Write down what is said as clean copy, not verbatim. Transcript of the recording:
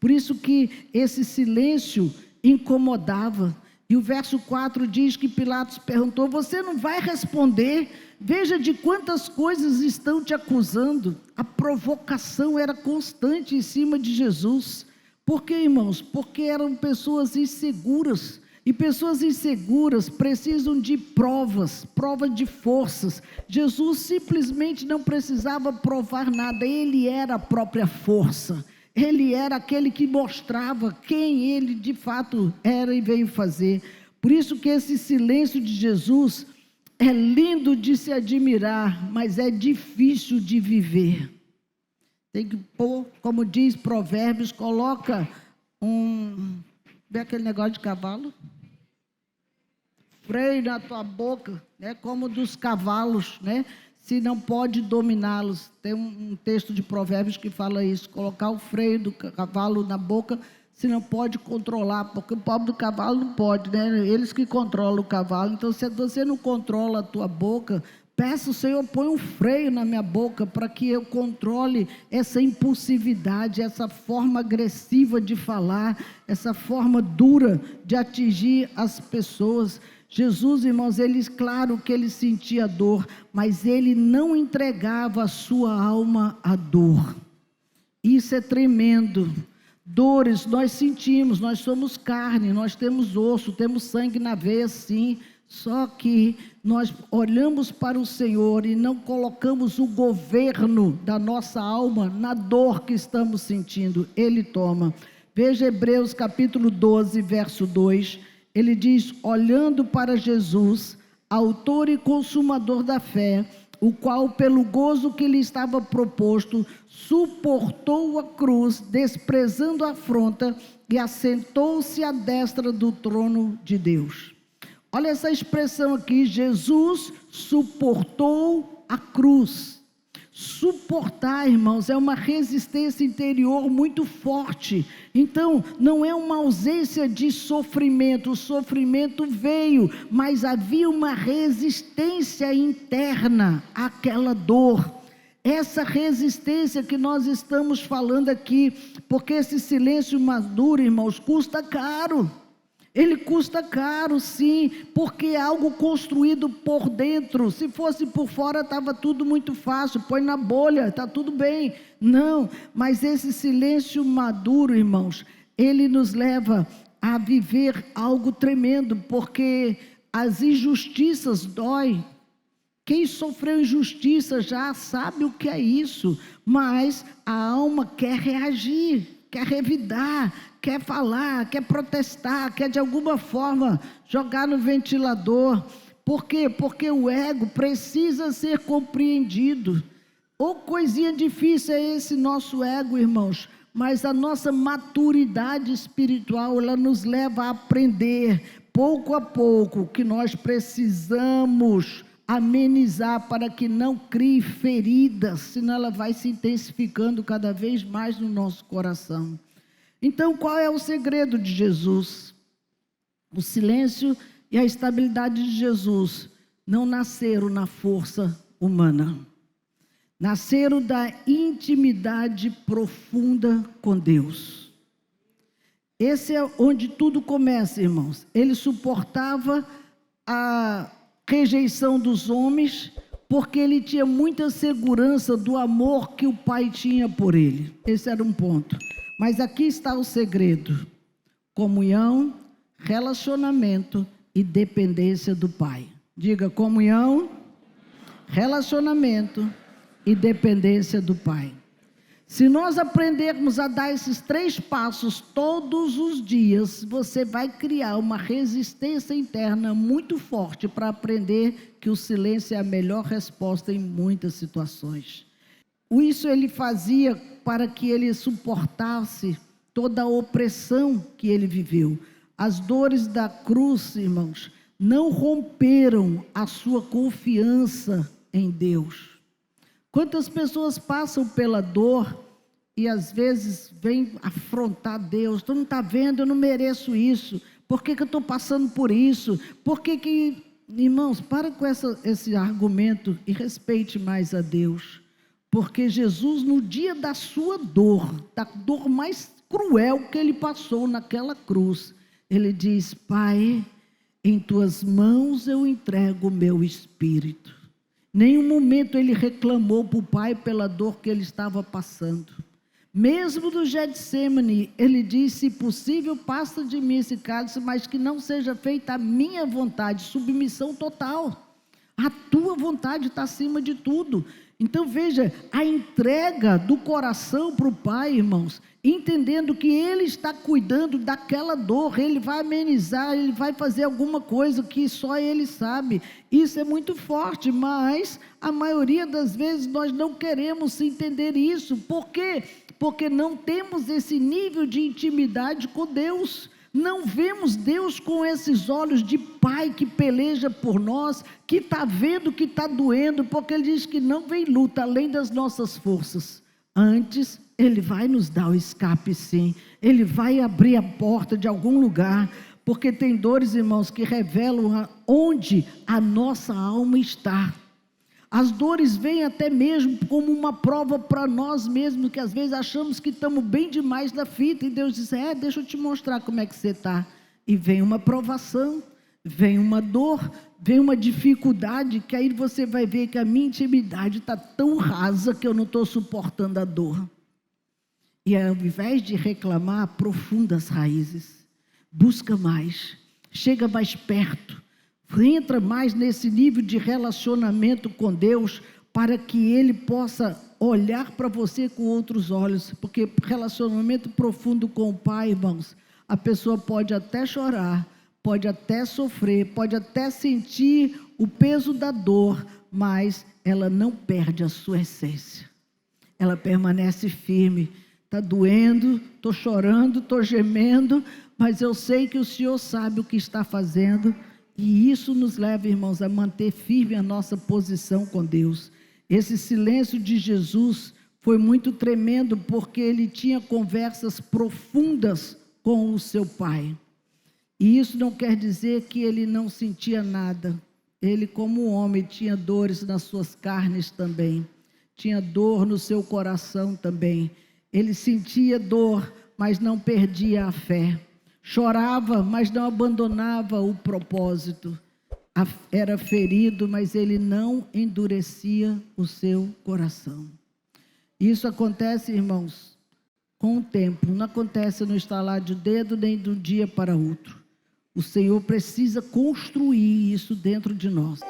Por isso que esse silêncio incomodava. E o verso 4 diz que Pilatos perguntou: você não vai responder? Veja de quantas coisas estão te acusando. A provocação era constante em cima de Jesus. Por quê, irmãos? Porque eram pessoas inseguras. E pessoas inseguras precisam de provas de forças. Jesus simplesmente não precisava provar nada, ele era a própria força. Ele era aquele que mostrava quem ele de fato era e veio fazer. Por isso que esse silêncio de Jesus é lindo de se admirar, mas é difícil de viver. Tem que pôr, como diz Provérbios, coloca vê aquele negócio de cavalo? Freio na tua boca, né, como dos cavalos, né? Se não pode dominá-los. Tem um texto de Provérbios que fala isso, colocar o freio do cavalo na boca, se não pode controlar, porque o pobre do cavalo não pode, né? Eles que controlam o cavalo. Então, se você não controla a tua boca, peça o Senhor, põe um freio na minha boca para que eu controle essa impulsividade, essa forma agressiva de falar, essa forma dura de atingir as pessoas. Jesus, irmãos, claro que ele sentia dor, mas ele não entregava a sua alma à dor. Isso é tremendo. Dores nós sentimos, nós somos carne, nós temos osso, temos sangue na veia, sim. Só que nós olhamos para o Senhor e não colocamos o governo da nossa alma na dor que estamos sentindo. Ele toma. Veja Hebreus capítulo 12, verso 2. Ele diz: olhando para Jesus, autor e consumador da fé, o qual pelo gozo que lhe estava proposto, suportou a cruz, desprezando a afronta, e assentou-se à destra do trono de Deus. Olha essa expressão aqui: Jesus suportou a cruz. Suportar, irmãos, é uma resistência interior muito forte. Então, não é uma ausência de sofrimento. O sofrimento veio, mas havia uma resistência interna àquela dor. Essa resistência que nós estamos falando aqui, porque esse silêncio maduro, irmãos, custa caro. Ele custa caro, sim, porque é algo construído por dentro. Se fosse por fora, estava tudo muito fácil. Põe na bolha, está tudo bem. Não, mas esse silêncio maduro, irmãos, ele nos leva a viver algo tremendo, porque as injustiças doem. Quem sofreu injustiça já sabe o que é isso, mas a alma quer reagir, quer revidar, quer falar, quer protestar, quer de alguma forma jogar no ventilador. Por quê? Porque o ego precisa ser compreendido. Ou coisinha difícil é esse nosso ego, irmãos, mas a nossa maturidade espiritual, ela nos leva a aprender, pouco a pouco, que nós precisamos amenizar para que não crie feridas, senão ela vai se intensificando cada vez mais no nosso coração. Então, qual é o segredo de Jesus? O silêncio e a estabilidade de Jesus não nasceram na força humana. Nasceram da intimidade profunda com Deus. Esse é onde tudo começa, irmãos. Ele suportava a rejeição dos homens, porque ele tinha muita segurança do amor que o Pai tinha por ele. Esse era um ponto. Mas aqui está o segredo: comunhão, relacionamento e dependência do Pai. Diga: comunhão, relacionamento e dependência do Pai. Se nós aprendermos a dar esses 3 passos todos os dias, você vai criar uma resistência interna muito forte para aprender que o silêncio é a melhor resposta em muitas situações. Isso ele fazia para que ele suportasse toda a opressão que ele viveu. As dores da cruz, irmãos, não romperam a sua confiança em Deus. Quantas pessoas passam pela dor e às vezes vêm afrontar Deus? Tu não está vendo, eu não mereço isso. Por que eu estou passando por isso? Por que... Irmãos, para com esse argumento e respeite mais a Deus. Porque Jesus, no dia da sua dor, da dor mais cruel que ele passou naquela cruz. Ele diz: Pai, em tuas mãos eu entrego o meu espírito. Nenhum momento ele reclamou para o Pai pela dor que ele estava passando. Mesmo no Getsêmani, ele disse: se possível, passa de mim esse cálice, mas que não seja feita a minha vontade. Submissão total. A tua vontade está acima de tudo. Então veja, a entrega do coração para o Pai, irmãos, entendendo que Ele está cuidando daquela dor, Ele vai amenizar, Ele vai fazer alguma coisa que só Ele sabe. Isso é muito forte, mas a maioria das vezes nós não queremos entender isso. Por quê? Porque não temos esse nível de intimidade com Deus. Não vemos Deus com esses olhos de Pai que peleja por nós, que está vendo que está doendo, porque Ele diz que não vem luta além das nossas forças. Antes, Ele vai nos dar o escape, sim. Ele vai abrir a porta de algum lugar, porque tem dores, irmãos, que revelam onde a nossa alma está. As dores vêm até mesmo como uma prova para nós mesmos, que às vezes achamos que estamos bem demais na fita, e Deus diz: deixa eu te mostrar como é que você está. E vem uma provação, vem uma dor, vem uma dificuldade, que aí você vai ver que a minha intimidade está tão rasa que eu não estou suportando a dor. E ao invés de reclamar, aprofunda as raízes, busca mais, chega mais perto, entra mais nesse nível de relacionamento com Deus, para que Ele possa olhar para você com outros olhos, porque relacionamento profundo com o Pai, irmãos, a pessoa pode até chorar, pode até sofrer, pode até sentir o peso da dor, mas ela não perde a sua essência, ela permanece firme. Está doendo, estou chorando, estou gemendo, mas eu sei que o Senhor sabe o que está fazendo. E isso nos leva, irmãos, a manter firme a nossa posição com Deus. Esse silêncio de Jesus foi muito tremendo, porque ele tinha conversas profundas com o seu Pai. E isso não quer dizer que ele não sentia nada. Ele, como homem, tinha dores nas suas carnes também. Tinha dor no seu coração também. Ele sentia dor, mas não perdia a fé. Chorava, mas não abandonava o propósito. Era ferido, mas ele não endurecia o seu coração. Isso acontece, irmãos, com o tempo. Não acontece no estalar de dedo, nem de um dia para outro. O Senhor precisa construir isso dentro de nós.